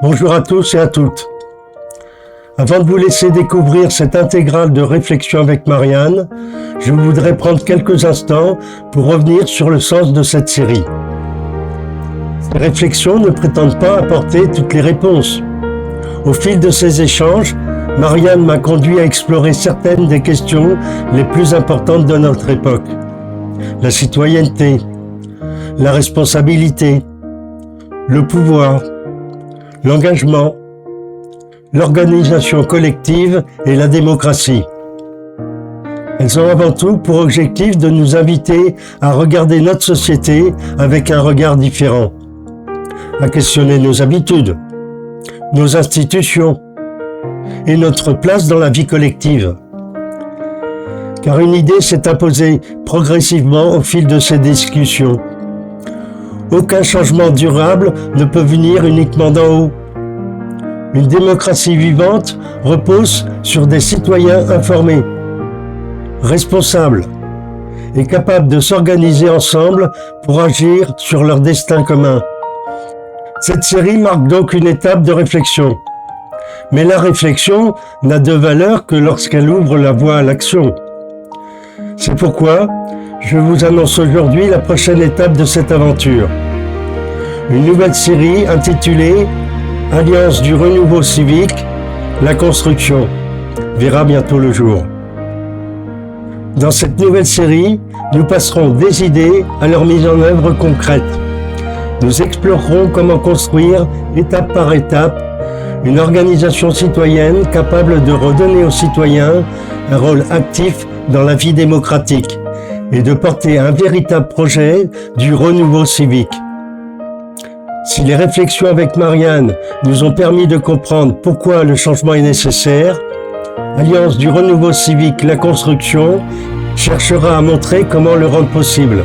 Bonjour à tous et à toutes. Avant de vous laisser découvrir cette intégrale de réflexion avec Marianne, je voudrais prendre quelques instants pour revenir sur le sens de cette série. Ces réflexions ne prétendent pas apporter toutes les réponses. Au fil de ces échanges, Marianne m'a conduit à explorer certaines des questions les plus importantes de notre époque. La citoyenneté, la responsabilité, le pouvoir, l'engagement, l'organisation collective et la démocratie. Elles ont avant tout pour objectif de nous inviter à regarder notre société avec un regard différent, à questionner nos habitudes, nos institutions et notre place dans la vie collective. Car une idée s'est imposée progressivement au fil de ces discussions. Aucun changement durable ne peut venir uniquement d'en haut. Une démocratie vivante repose sur des citoyens informés, responsables et capables de s'organiser ensemble pour agir sur leur destin commun. Cette série marque donc une étape de réflexion. Mais la réflexion n'a de valeur que lorsqu'elle ouvre la voie à l'action. C'est pourquoi je vous annonce aujourd'hui la prochaine étape de cette aventure. Une nouvelle série intitulée « Alliance du renouveau civique, la construction » verra bientôt le jour. Dans cette nouvelle série, nous passerons des idées à leur mise en œuvre concrète. Nous explorerons comment construire, étape par étape, une organisation citoyenne capable de redonner aux citoyens un rôle actif dans la vie démocratique et de porter un véritable projet du renouveau civique. Si les réflexions avec Marianne nous ont permis de comprendre pourquoi le changement est nécessaire, Alliance du renouveau civique, la construction cherchera à montrer comment le rendre possible.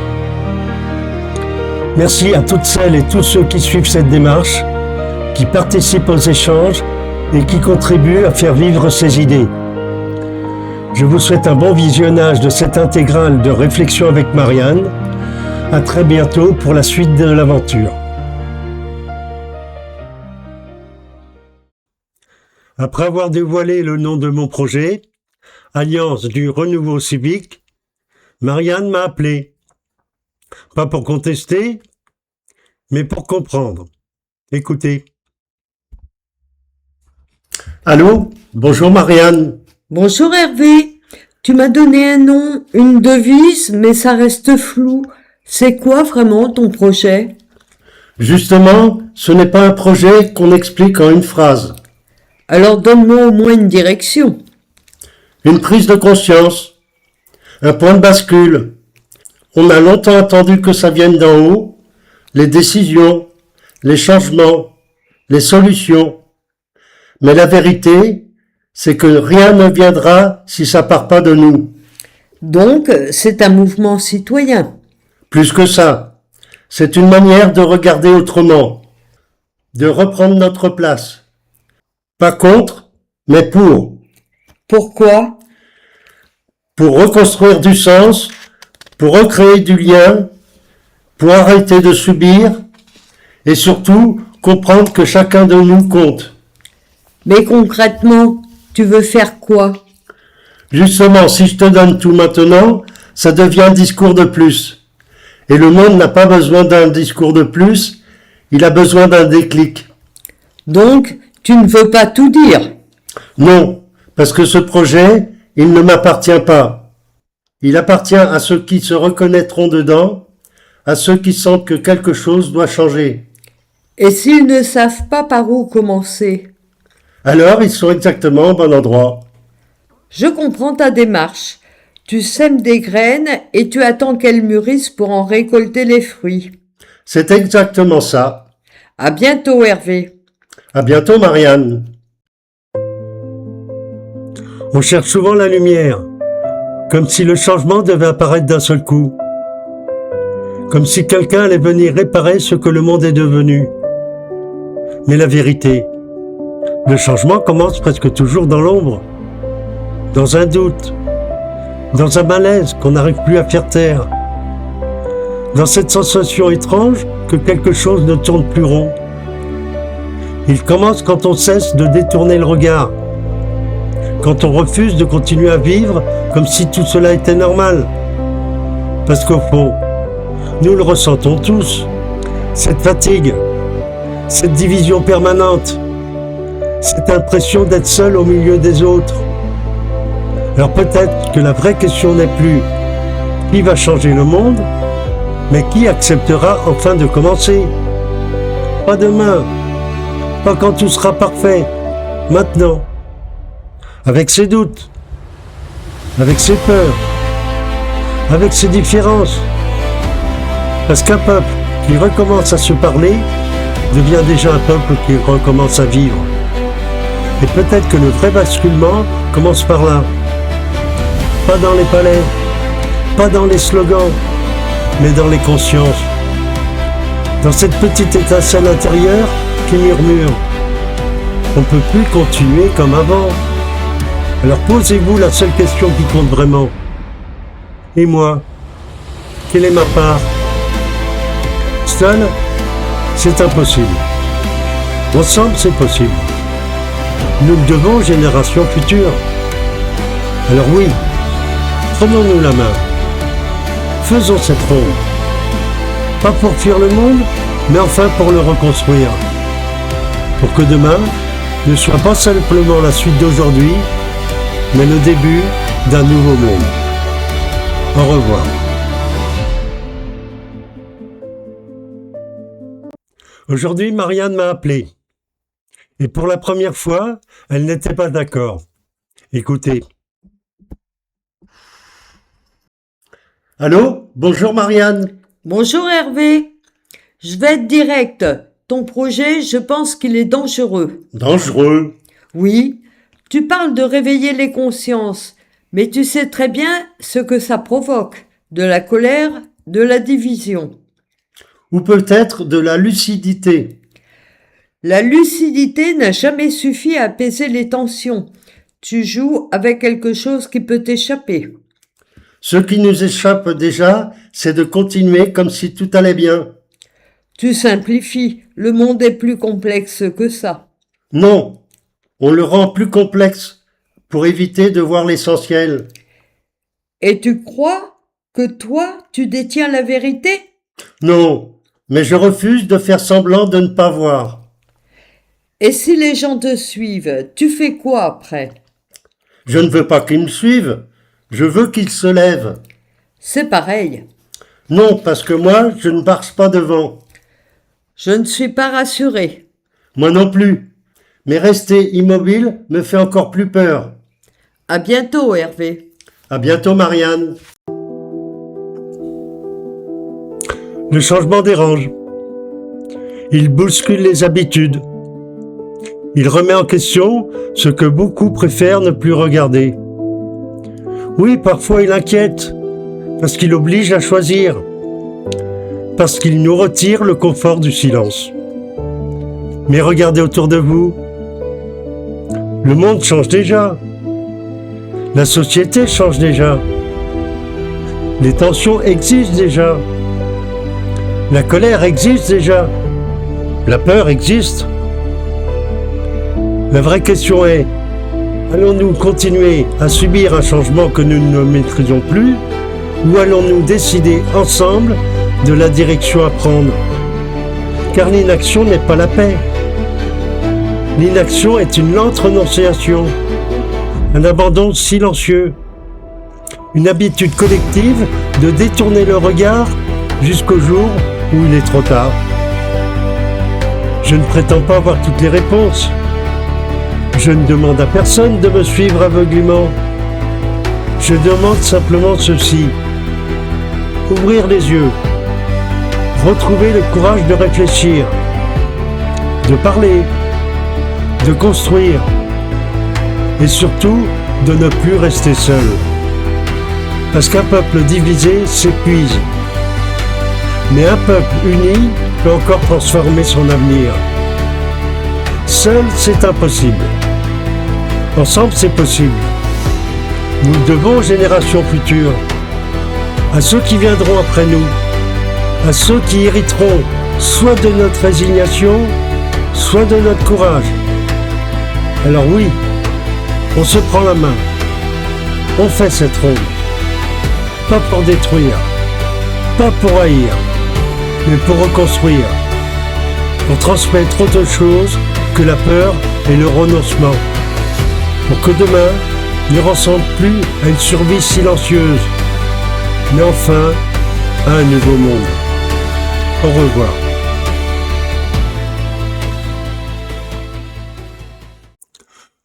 Merci à toutes celles et tous ceux qui suivent cette démarche, qui participent aux échanges et qui contribuent à faire vivre ces idées. Je vous souhaite un bon visionnage de cette intégrale de réflexion avec Marianne. À très bientôt pour la suite de l'aventure. Après avoir dévoilé le nom de mon projet, Alliance du renouveau civique, Marianne m'a appelé. Pas pour contester, mais pour comprendre. Écoutez. Allô? Bonjour Marianne. Bonjour Hervé, tu m'as donné un nom, une devise, mais ça reste flou. C'est quoi vraiment ton projet? Justement, ce n'est pas un projet qu'on explique en une phrase. Alors donne-moi au moins une direction. Une prise de conscience, un point de bascule. On a longtemps attendu que ça vienne d'en haut, les décisions, les changements, les solutions. Mais la vérité, c'est que rien ne viendra si ça part pas de nous. Donc, c'est un mouvement citoyen. Plus que ça, c'est une manière de regarder autrement, de reprendre notre place. Pas contre, mais pour. Pourquoi? Pour reconstruire du sens, pour recréer du lien, pour arrêter de subir et surtout comprendre que chacun de nous compte. Mais concrètement, tu veux faire quoi? Justement, si je te donne tout maintenant, ça devient un discours de plus. Et le monde n'a pas besoin d'un discours de plus, il a besoin d'un déclic. Donc, tu ne veux pas tout dire? Non, parce que ce projet, il ne m'appartient pas. Il appartient à ceux qui se reconnaîtront dedans, à ceux qui sentent que quelque chose doit changer. Et s'ils ne savent pas par où commencer? Alors, ils sont exactement au bon endroit. Je comprends ta démarche. Tu sèmes des graines et tu attends qu'elles mûrissent pour en récolter les fruits. C'est exactement ça. À bientôt Hervé. À bientôt, Marianne. On cherche souvent la lumière, comme si le changement devait apparaître d'un seul coup. Comme si quelqu'un allait venir réparer ce que le monde est devenu. Mais la vérité, le changement commence presque toujours dans l'ombre, dans un doute, dans un malaise qu'on n'arrive plus à faire taire, dans cette sensation étrange que quelque chose ne tourne plus rond. Il commence quand on cesse de détourner le regard, quand on refuse de continuer à vivre comme si tout cela était normal. Parce qu'au fond, nous le ressentons tous, cette fatigue, cette division permanente, cette impression d'être seul au milieu des autres. Alors peut-être que la vraie question n'est plus qui va changer le monde, mais qui acceptera enfin de commencer. Pas demain, pas quand tout sera parfait, maintenant. Avec ses doutes, avec ses peurs, avec ses différences. Parce qu'un peuple qui recommence à se parler devient déjà un peuple qui recommence à vivre. Et peut-être que le vrai basculement commence par là. Pas dans les palais, pas dans les slogans, mais dans les consciences. Dans cette petite étincelle intérieure qui murmure « On ne peut plus continuer comme avant ». Alors posez-vous la seule question qui compte vraiment. Et moi, quelle est ma part? Seul, c'est impossible. Ensemble, c'est possible. Nous le devons aux générations futures. Alors oui, prenons-nous la main. Faisons cette ronde. Pas pour fuir le monde, mais enfin pour le reconstruire. Pour que demain ne soit pas simplement la suite d'aujourd'hui, mais le début d'un nouveau monde. Au revoir. Aujourd'hui, Marianne m'a appelé. Et pour la première fois, elle n'était pas d'accord. Écoutez. Allô? Bonjour Marianne. Bonjour Hervé. Je vais être direct. Ton projet, je pense qu'il est dangereux. Dangereux? Oui, tu parles de réveiller les consciences, mais tu sais très bien ce que ça provoque. De la colère, de la division. Ou peut-être de la lucidité. La lucidité n'a jamais suffi à apaiser les tensions. Tu joues avec quelque chose qui peut t'échapper. Ce qui nous échappe déjà, c'est de continuer comme si tout allait bien. Tu simplifies, le monde est plus complexe que ça. Non, on le rend plus complexe pour éviter de voir l'essentiel. Et tu crois que toi, tu détiens la vérité? Non, mais je refuse de faire semblant de ne pas voir. Et si les gens te suivent, tu fais quoi après? Je ne veux pas qu'ils me suivent, je veux qu'ils se lèvent. C'est pareil. Non, parce que moi, je ne marche pas devant. Je ne suis pas rassurée. Moi non plus. Mais rester immobile me fait encore plus peur. À bientôt, Hervé. À bientôt, Marianne. Le changement dérange. Il bouscule les habitudes. Il remet en question ce que beaucoup préfèrent ne plus regarder. Oui, parfois il inquiète, parce qu'il oblige à choisir, parce qu'il nous retire le confort du silence. Mais regardez autour de vous. Le monde change déjà. La société change déjà. Les tensions existent déjà. La colère existe déjà. La peur existe. La vraie question est, allons-nous continuer à subir un changement que nous ne maîtrisons plus, ou allons-nous décider ensemble de la direction à prendre? Car l'inaction n'est pas la paix. L'inaction est une lente renonciation, un abandon silencieux, une habitude collective de détourner le regard jusqu'au jour où il est trop tard. Je ne prétends pas avoir toutes les réponses. Je ne demande à personne de me suivre aveuglément. Je demande simplement ceci. Ouvrir les yeux. Retrouver le courage de réfléchir. De parler. De construire. Et surtout, de ne plus rester seul. Parce qu'un peuple divisé s'épuise. Mais un peuple uni peut encore transformer son avenir. Seul, c'est impossible. Ensemble, c'est possible. Nous devons aux générations futures, à ceux qui viendront après nous, à ceux qui hériteront soit de notre résignation, soit de notre courage. Alors oui, on se prend la main, on fait cette ronde, pas pour détruire, pas pour haïr, mais pour reconstruire, pour transmettre autre chose que la peur et le renoncement, pour que demain ne ressemble plus à une survie silencieuse, mais enfin à un nouveau monde. Au revoir.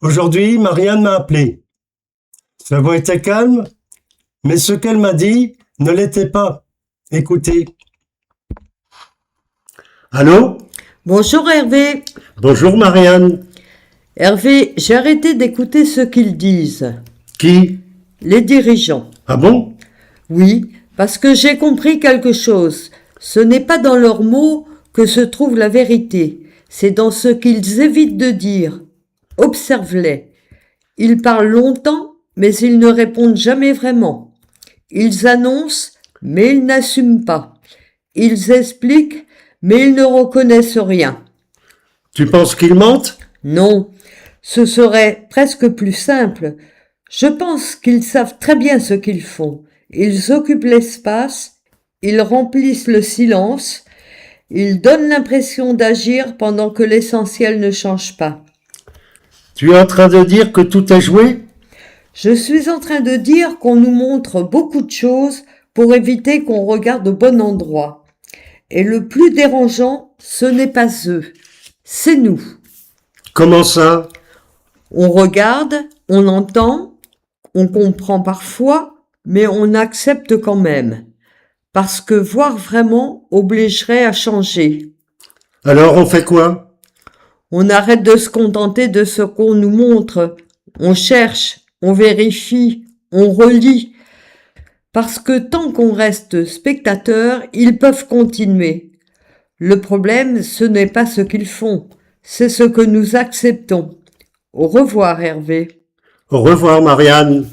Aujourd'hui, Marianne m'a appelé. Sa voix était calme, mais ce qu'elle m'a dit ne l'était pas. Écoutez. Allô ? Bonjour Hervé. Bonjour Marianne. Hervé, j'ai arrêté d'écouter ce qu'ils disent. Qui ? Les dirigeants. Ah bon ? Oui, parce que j'ai compris quelque chose. Ce n'est pas dans leurs mots que se trouve la vérité. C'est dans ce qu'ils évitent de dire. Observe-les. Ils parlent longtemps, mais ils ne répondent jamais vraiment. Ils annoncent, mais ils n'assument pas. Ils expliquent, mais ils ne reconnaissent rien. Tu penses qu'ils mentent ? Non, ce serait presque plus simple. Je pense qu'ils savent très bien ce qu'ils font. Ils occupent l'espace, ils remplissent le silence, ils donnent l'impression d'agir pendant que l'essentiel ne change pas. Tu es en train de dire que tout est joué ? Je suis en train de dire qu'on nous montre beaucoup de choses pour éviter qu'on regarde au bon endroit. Et le plus dérangeant, ce n'est pas eux, c'est nous. Comment ça ? On regarde, on entend, on comprend parfois, mais on accepte quand même. Parce que voir vraiment obligerait à changer. Alors on fait quoi ? On arrête de se contenter de ce qu'on nous montre. On cherche, on vérifie, on relit. Parce que tant qu'on reste spectateur, ils peuvent continuer. Le problème, ce n'est pas ce qu'ils font, c'est ce que nous acceptons. Au revoir, Hervé. Au revoir Marianne.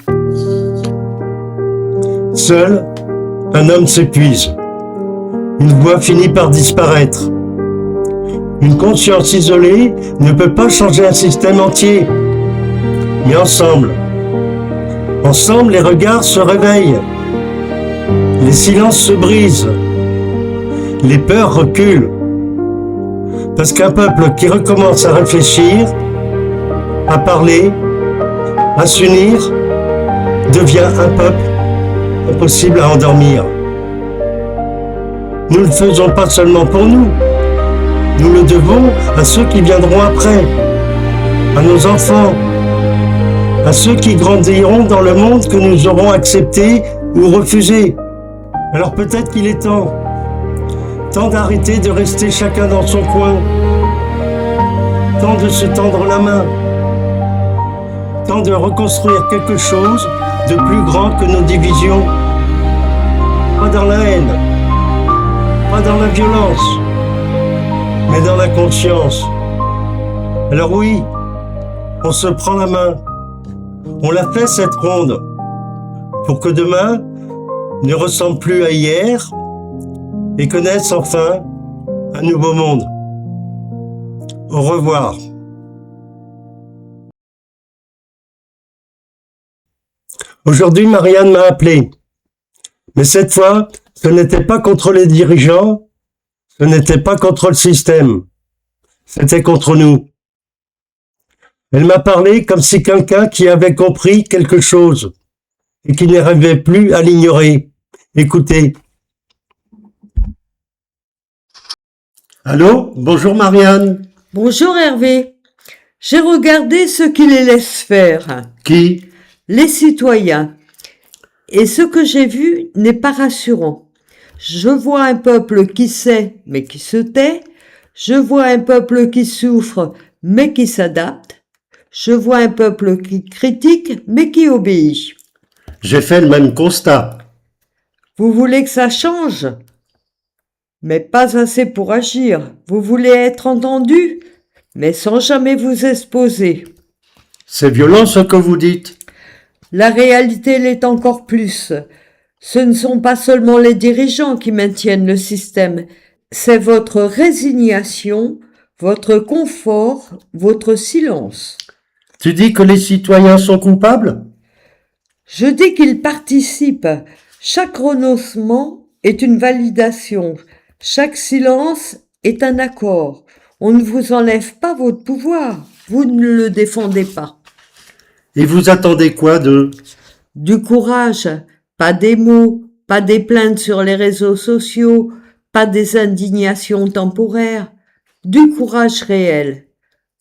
Seul, un homme s'épuise. Une voix finit par disparaître. Une conscience isolée ne peut pas changer un système entier. Mais ensemble, les regards se réveillent. Les silences se brisent. Les peurs reculent. Parce qu'un peuple qui recommence à réfléchir, à parler, à s'unir, devient un peuple impossible à endormir. Nous ne le faisons pas seulement pour nous. Nous le devons à ceux qui viendront après, à nos enfants, à ceux qui grandiront dans le monde que nous aurons accepté ou refusé. Alors peut-être qu'il est temps d'arrêter de rester chacun dans son coin, temps de se tendre la main, temps de reconstruire quelque chose de plus grand que nos divisions. Pas dans la haine, pas dans la violence, mais dans la conscience. Alors oui, on se prend la main, on la fait cette ronde, pour que demain ne ressemble plus à hier et connaisse enfin un nouveau monde. Au revoir. Aujourd'hui, Marianne m'a appelé. Mais cette fois, ce n'était pas contre les dirigeants, ce n'était pas contre le système, c'était contre nous. Elle m'a parlé comme si quelqu'un qui avait compris quelque chose et qui n'arrivait plus à l'ignorer. Écoutez. Allô ? Bonjour Marianne. Bonjour Hervé. J'ai regardé ce qui les laisse faire. Qui ? Les citoyens. Et ce que j'ai vu n'est pas rassurant. Je vois un peuple qui sait, mais qui se tait. Je vois un peuple qui souffre, mais qui s'adapte. Je vois un peuple qui critique, mais qui obéit. J'ai fait le même constat. Vous voulez que ça change ? Mais pas assez pour agir. Vous voulez être entendu, mais sans jamais vous exposer. C'est violent ce que vous dites. La réalité l'est encore plus. Ce ne sont pas seulement les dirigeants qui maintiennent le système, c'est votre résignation, votre confort, votre silence. Tu dis que les citoyens sont coupables? Je dis qu'ils participent. Chaque renoncement est une validation. Chaque silence est un accord. On ne vous enlève pas votre pouvoir. Vous ne le défendez pas. Et vous attendez quoi d'eux? Du courage, pas des mots, pas des plaintes sur les réseaux sociaux, pas des indignations temporaires, du courage réel.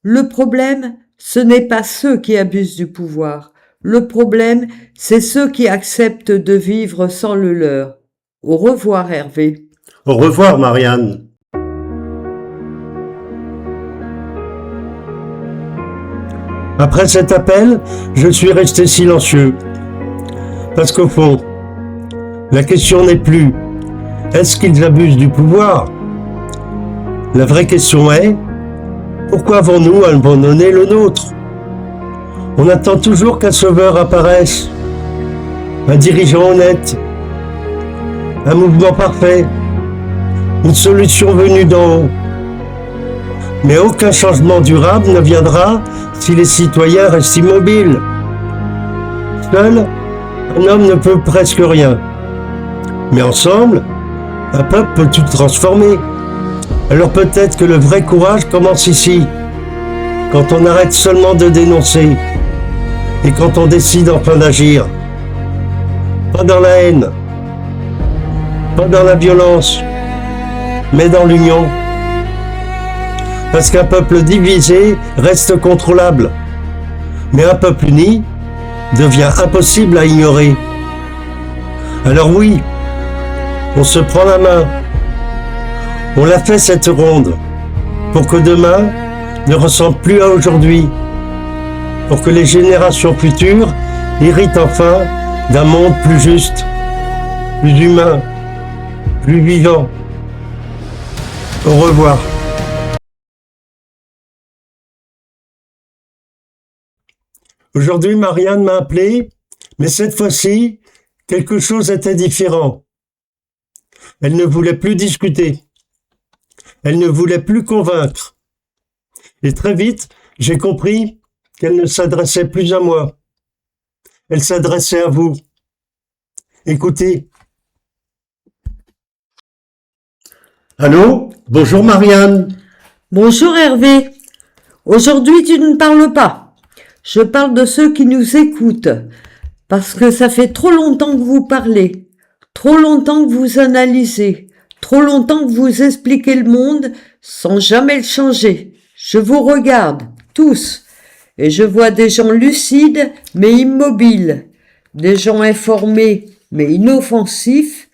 Le problème, ce n'est pas ceux qui abusent du pouvoir. Le problème, c'est ceux qui acceptent de vivre sans le leur. Au revoir, Hervé. Au revoir, Marianne. Après cet appel, je suis resté silencieux. Parce qu'au fond, la question n'est plus est-ce qu'ils abusent du pouvoir? La vraie question est pourquoi avons-nous abandonné le nôtre? On attend toujours qu'un sauveur apparaisse, un dirigeant honnête, un mouvement parfait, une solution venue d'en haut. Mais aucun changement durable ne viendra si les citoyens restent immobiles. Seul, un homme ne peut presque rien. Mais ensemble, un peuple peut tout transformer. Alors peut-être que le vrai courage commence ici, quand on arrête seulement de dénoncer et quand on décide enfin d'agir. Pas dans la haine, pas dans la violence, mais dans l'union. Parce qu'un peuple divisé reste contrôlable, mais un peuple uni devient impossible à ignorer. Alors oui, on se prend la main, on l'a fait cette ronde, pour que demain ne ressemble plus à aujourd'hui, pour que les générations futures héritent enfin d'un monde plus juste, plus humain, plus vivant. Au revoir. Aujourd'hui, Marianne m'a appelé, mais cette fois-ci, quelque chose était différent. Elle ne voulait plus discuter. Elle ne voulait plus convaincre. Et très vite, j'ai compris qu'elle ne s'adressait plus à moi. Elle s'adressait à vous. Écoutez. Allô? Bonjour Marianne. Bonjour, Hervé. Aujourd'hui, tu ne parles pas. Je parle de ceux qui nous écoutent, parce que ça fait trop longtemps que vous parlez, trop longtemps que vous analysez, trop longtemps que vous expliquez le monde sans jamais le changer. Je vous regarde, tous, et je vois des gens lucides mais immobiles, des gens informés mais inoffensifs.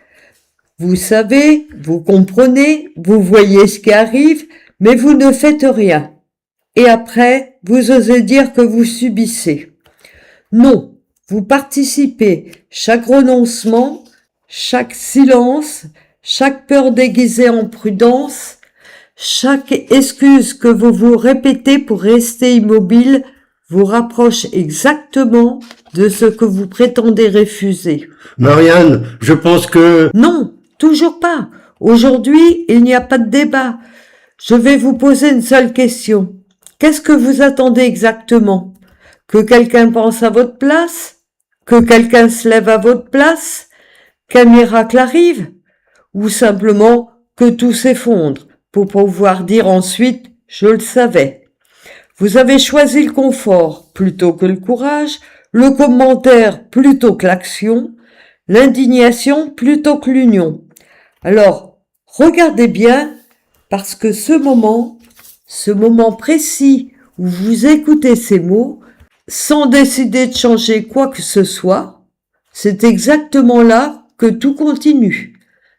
Vous savez, vous comprenez, vous voyez ce qui arrive, mais vous ne faites rien. Et après, vous osez dire que vous subissez. Non, vous participez. Chaque renoncement, chaque silence, chaque peur déguisée en prudence, chaque excuse que vous vous répétez pour rester immobile vous rapproche exactement de ce que vous prétendez refuser. Marianne, je pense que... Non, toujours pas. Aujourd'hui, il n'y a pas de débat. Je vais vous poser une seule question. Qu'est-ce que vous attendez exactement? Que quelqu'un pense à votre place? Que quelqu'un se lève à votre place? Qu'un miracle arrive? Ou simplement que tout s'effondre pour pouvoir dire ensuite « je le savais ». Vous avez choisi le confort plutôt que le courage, le commentaire plutôt que l'action, l'indignation plutôt que l'union. Alors, regardez bien, parce que ce moment précis où vous écoutez ces mots, sans décider de changer quoi que ce soit, c'est exactement là que tout continue.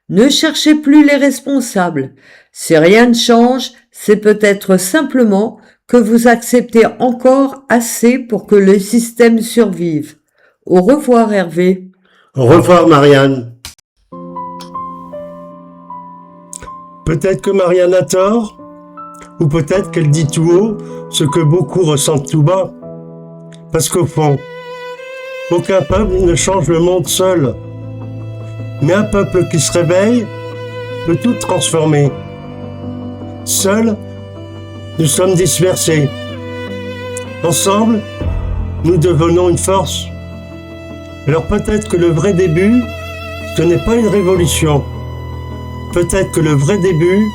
Ne cherchez plus les responsables. Si rien ne change, c'est peut-être simplement que vous acceptez encore assez pour que le système survive. Au revoir, Hervé. Au revoir Marianne. Peut-être que Marianne a tort, ou peut-être qu'elle dit tout haut ce que beaucoup ressentent tout bas. Parce qu'au fond, aucun peuple ne change le monde seul. Mais un peuple qui se réveille peut tout transformer. Seul, nous sommes dispersés. Ensemble, nous devenons une force. Alors peut-être que le vrai début, ce n'est pas une révolution. Peut-être que le vrai début,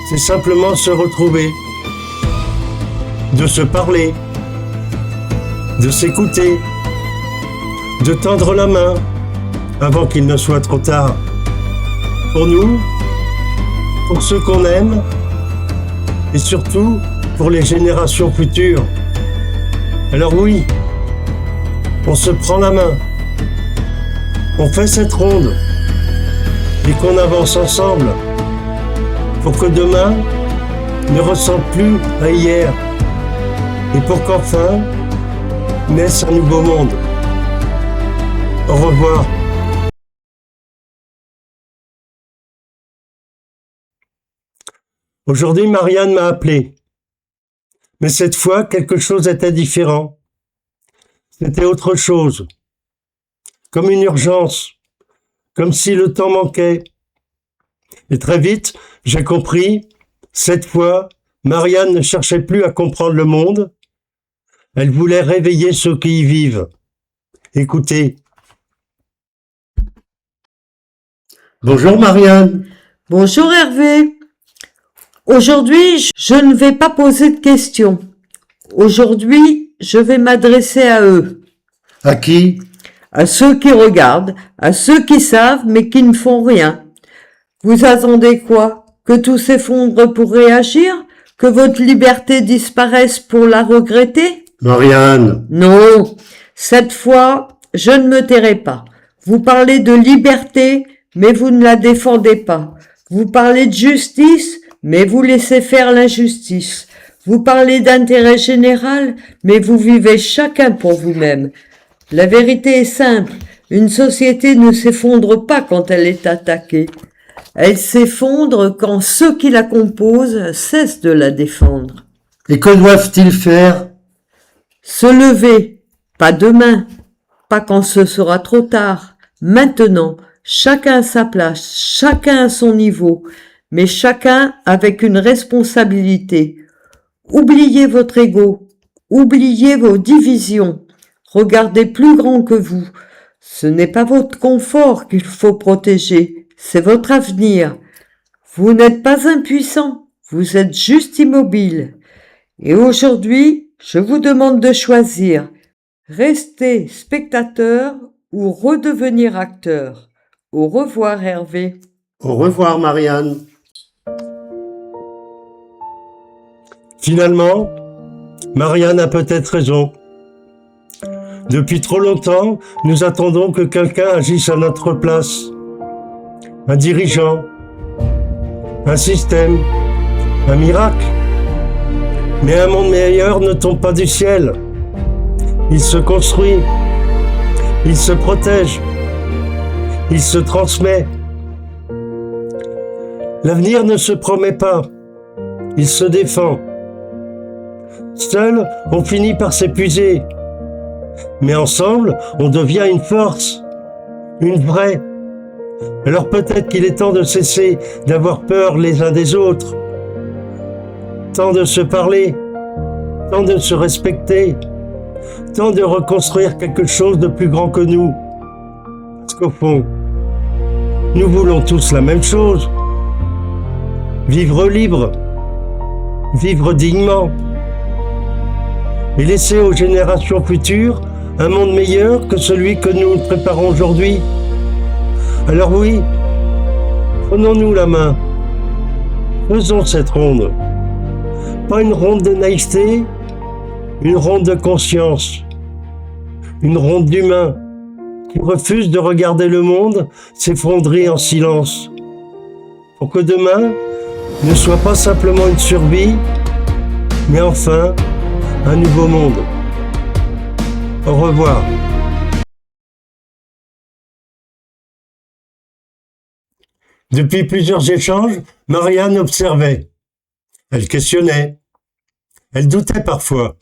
c'est simplement se retrouver, de se parler, de s'écouter, de tendre la main avant qu'il ne soit trop tard. Pour nous, pour ceux qu'on aime, et surtout pour les générations futures. Alors oui, on se prend la main, on fait cette ronde, et qu'on avance ensemble, pour que demain ne ressemble plus à hier, et pour qu'enfin naisse un nouveau monde. Au revoir. Aujourd'hui, Marianne m'a appelé. Mais cette fois, quelque chose était différent. C'était autre chose. Comme une urgence. Comme si le temps manquait. Et très vite, j'ai compris, cette fois, Marianne ne cherchait plus à comprendre le monde. Elle voulait réveiller ceux qui y vivent. Écoutez. Bonjour Marianne. Bonjour Hervé. Aujourd'hui, je ne vais pas poser de questions. Aujourd'hui, je vais m'adresser à eux. À qui? À ceux qui regardent, à ceux qui savent mais qui ne font rien. Vous attendez quoi? Que tout s'effondre pour réagir? Que votre liberté disparaisse pour la regretter? Marianne. Non, cette fois, je ne me tairai pas. Vous parlez de liberté, mais vous ne la défendez pas. Vous parlez de justice, mais vous laissez faire l'injustice. Vous parlez d'intérêt général, mais vous vivez chacun pour vous-même. La vérité est simple, une société ne s'effondre pas quand elle est attaquée. Elle s'effondre quand ceux qui la composent cessent de la défendre. Et que doivent-ils faire? Se lever, pas demain, pas quand ce sera trop tard, maintenant, chacun à sa place, chacun à son niveau, mais chacun avec une responsabilité. Oubliez votre ego, oubliez vos divisions, regardez plus grand que vous. Ce n'est pas votre confort qu'il faut protéger, c'est votre avenir. Vous n'êtes pas impuissant, vous êtes juste immobile. Et aujourd'hui, je vous demande de choisir, rester spectateur ou redevenir acteur. Au revoir Hervé. Au revoir Marianne. Finalement, Marianne a peut-être raison. Depuis trop longtemps, nous attendons que quelqu'un agisse à notre place. Un dirigeant, un système, un miracle. Mais un monde meilleur ne tombe pas du ciel. Il se construit, il se protège, il se transmet. L'avenir ne se promet pas, il se défend. Seul, on finit par s'épuiser. Mais ensemble, on devient une force, une vraie. Alors peut-être qu'il est temps de cesser d'avoir peur les uns des autres. Temps de se parler, temps de se respecter, temps de reconstruire quelque chose de plus grand que nous. Parce qu'au fond, nous voulons tous la même chose. Vivre libre, vivre dignement. Et laisser aux générations futures un monde meilleur que celui que nous préparons aujourd'hui. Alors oui, prenons-nous la main, faisons cette ronde. Pas une ronde de naïveté, une ronde de conscience, une ronde d'humains qui refusent de regarder le monde s'effondrer en silence. Pour que demain ne soit pas simplement une survie, mais enfin un nouveau monde. Au revoir. Depuis plusieurs échanges, Marianne observait. Elle questionnait. Elle doutait parfois.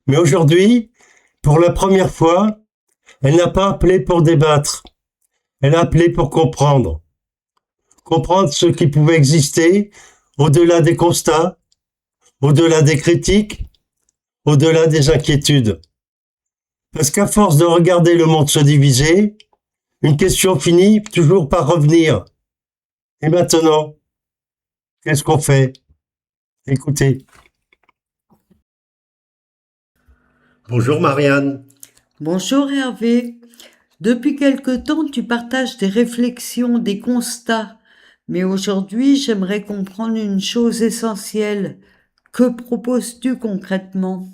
Mais aujourd'hui, pour la première fois, elle n'a pas appelé pour débattre. Elle a appelé pour comprendre. Comprendre ce qui pouvait exister au-delà des constats, au-delà des critiques, au-delà des inquiétudes. Parce qu'à force de regarder le monde se diviser, une question finit toujours par revenir. Et maintenant, qu'est-ce qu'on fait? Écoutez. Bonjour Marianne. Bonjour Hervé. Depuis quelque temps, tu partages des réflexions, des constats. Mais aujourd'hui, j'aimerais comprendre une chose essentielle. Que proposes-tu concrètement?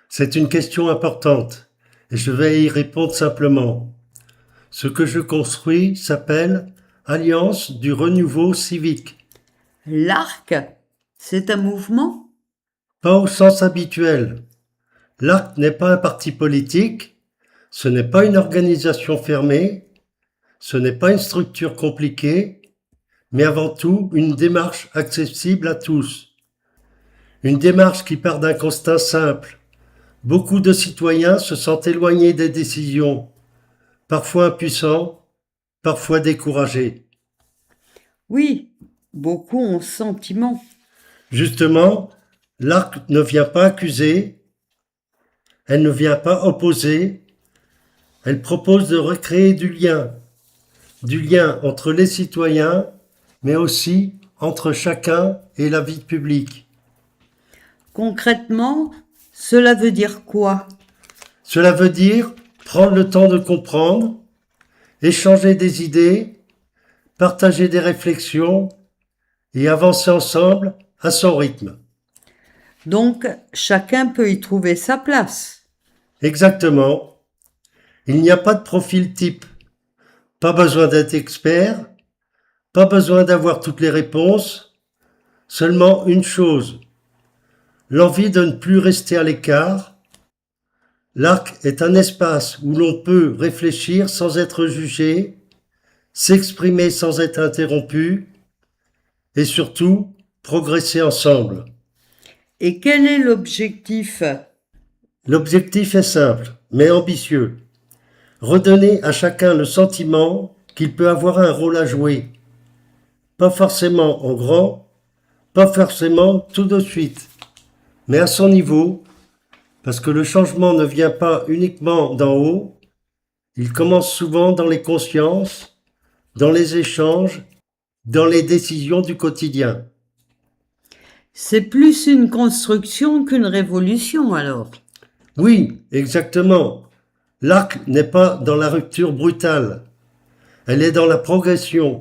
C'est une question importante et je vais y répondre simplement. Ce que je construis s'appelle Alliance du renouveau civique. L'ARC, c'est un mouvement? Pas au sens habituel. L'ARC n'est pas un parti politique, ce n'est pas une organisation fermée, ce n'est pas une structure compliquée, mais avant tout une démarche accessible à tous. Une démarche qui part d'un constat simple. Beaucoup de citoyens se sentent éloignés des décisions, parfois impuissants, parfois découragés. Oui, beaucoup ont ce sentiment. Justement, l'ARC ne vient pas accuser, elle ne vient pas opposer, elle propose de recréer du lien entre les citoyens, mais aussi entre chacun et la vie publique. Concrètement, cela veut dire quoi? Cela veut dire prendre le temps de comprendre, échanger des idées, partager des réflexions et avancer ensemble à son rythme. Donc, chacun peut y trouver sa place. Exactement. Il n'y a pas de profil type. Pas besoin d'être expert, pas besoin d'avoir toutes les réponses, seulement une chose, l'envie de ne plus rester à l'écart. L'ARC est un espace où l'on peut réfléchir sans être jugé, s'exprimer sans être interrompu et surtout progresser ensemble. Et quel est l'objectif? L'objectif est simple, mais ambitieux. Redonner à chacun le sentiment qu'il peut avoir un rôle à jouer. Pas forcément en grand, pas forcément tout de suite, mais à son niveau, parce que le changement ne vient pas uniquement d'en haut, il commence souvent dans les consciences, dans les échanges, dans les décisions du quotidien. C'est plus une construction qu'une révolution alors. Oui, exactement. L'ARC n'est pas dans la rupture brutale, elle est dans la progression,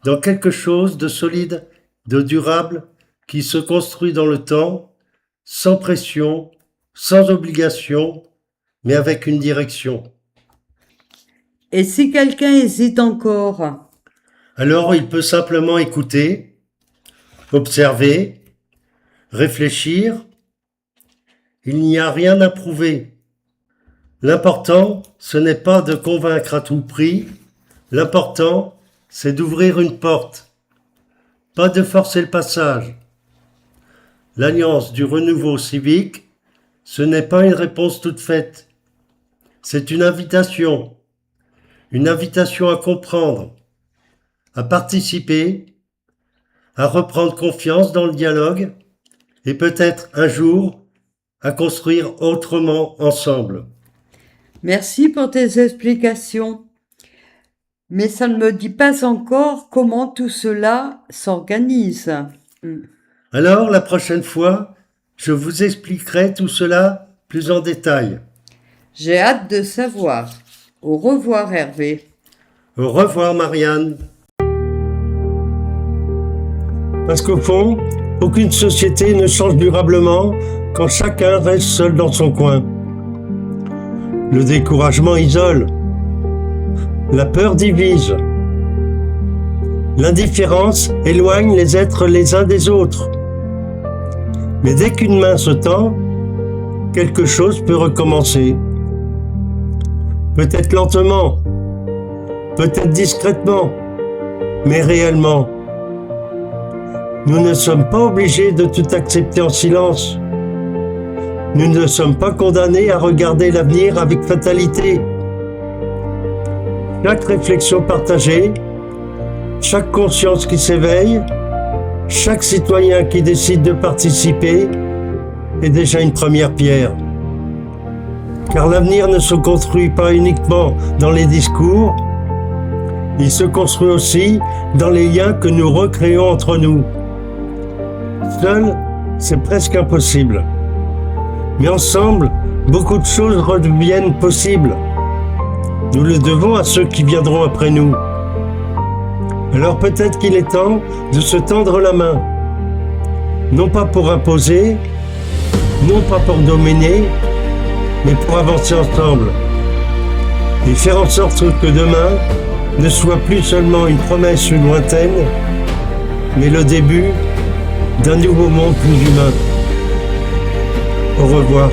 dans quelque chose de solide, de durable, qui se construit dans le temps, sans pression, sans obligation, mais avec une direction. Et si quelqu'un hésite encore? Alors il peut simplement écouter, observer, réfléchir. Il n'y a rien à prouver. L'important, ce n'est pas de convaincre à tout prix. L'important, c'est d'ouvrir une porte, pas de forcer le passage. L'Alliance du renouveau civique, ce n'est pas une réponse toute faite. C'est une invitation à comprendre, à participer, à reprendre confiance dans le dialogue et peut-être un jour à construire autrement ensemble. Merci pour tes explications. Mais ça ne me dit pas encore comment tout cela s'organise. Alors, la prochaine fois, je vous expliquerai tout cela plus en détail. J'ai hâte de savoir. Au revoir Hervé. Au revoir, Marianne. Parce qu'au fond, aucune société ne change durablement quand chacun reste seul dans son coin. Le découragement isole. La peur divise. L'indifférence éloigne les êtres les uns des autres. Mais dès qu'une main se tend, quelque chose peut recommencer. Peut-être lentement, peut-être discrètement, mais réellement. Nous ne sommes pas obligés de tout accepter en silence. Nous ne sommes pas condamnés à regarder l'avenir avec fatalité. Chaque réflexion partagée, chaque conscience qui s'éveille, Chaque citoyen qui décide de participer est déjà une première pierre. Car l'avenir ne se construit pas uniquement dans les discours, il se construit aussi dans les liens que nous recréons entre nous. Seul, c'est presque impossible. Mais ensemble, beaucoup de choses redeviennent possibles. Nous le devons à ceux qui viendront après nous. Alors peut-être qu'il est temps de se tendre la main. Non pas pour imposer, non pas pour dominer, mais pour avancer ensemble. Et faire en sorte que demain ne soit plus seulement une promesse lointaine, mais le début d'un nouveau monde plus humain. Au revoir.